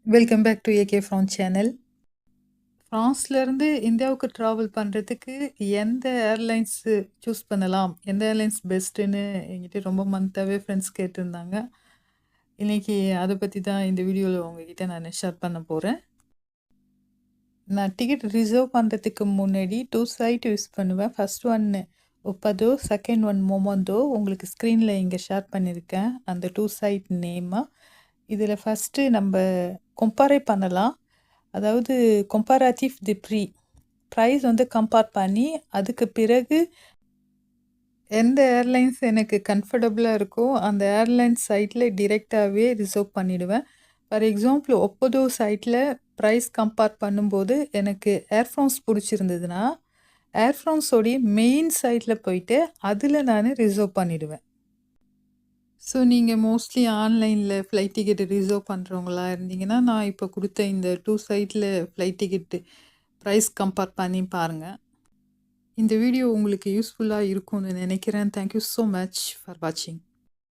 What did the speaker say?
Welcome back to AK France channel. ஃப்ரான்ஸ்லேருந்து இந்தியாவுக்கு travel பண்ணுறதுக்கு எந்த ஏர்லைன்ஸ் சூஸ் பண்ணலாம், எந்த ஏர்லைன்ஸ் பெஸ்ட்டுன்னு என்கிட்ட ரொம்ப மந்த்தாகவே ஃப்ரெண்ட்ஸ் கேட்டிருந்தாங்க. இன்றைக்கி அதை பற்றி தான் இந்த வீடியோவில் உங்ககிட்ட நான் ஷேர் பண்ண போகிறேன். நான் டிக்கெட் ரிசர்வ் பண்ணுறதுக்கு முன்னாடி 2 சைட் யூஸ் பண்ணுவேன். ஃபர்ஸ்ட் ஒன்று ஒப்பதோ, செகண்ட் ஒன் மொமோந்தோ. உங்களுக்கு ஸ்க்ரீனில் இங்கே ஷேர் பண்ணியிருக்கேன் அந்த 2 சைட் நேமை. இதில் ஃபஸ்ட்டு நம்ம கம்பேரே பண்ணலாம். அதாவது கம்பேராட்டிவ் தி ப்ரைஸ் வந்து கம்பேர் பண்ணி அதுக்கு பிறகு எந்த ஏர்லைன்ஸ் எனக்கு கம்ஃபர்டபுளாக இருக்கோ அந்த ஏர்லைன்ஸ் சைட்டில் டிரெக்டாகவே ரிசர்வ் பண்ணிவிடுவேன். ஃபார் எக்ஸாம்பிள் ஒப்பதோ சைட்டில் ப்ரைஸ் கம்பேர் பண்ணும்போது எனக்கு ஏர் ஃப்ரான்ஸ் பிடிச்சிருந்ததுன்னா ஏர் ஃப்ரான்ஸோடைய மெயின் சைட்டில் போயிட்டு அதில் நான் ரிசர்வ் பண்ணிவிடுவேன். ஸோ நீங்கள் மோஸ்ட்லி ஆன்லைனில் ஃப்ளைட் டிக்கெட் ரிசர்வ் பண்ணுறவங்களா இருந்தீங்கன்னா நான் இப்போ கொடுத்த இந்த 2 சைட்டில் ஃப்ளைட் டிக்கெட்டு ப்ரைஸ் கம்பேர் பண்ணி பாருங்கள். இந்த வீடியோ உங்களுக்கு யூஸ்ஃபுல்லாக இருக்கும்னு நினைக்கிறேன். தேங்க்யூ ஸோ மச் ஃபார் வாட்சிங்.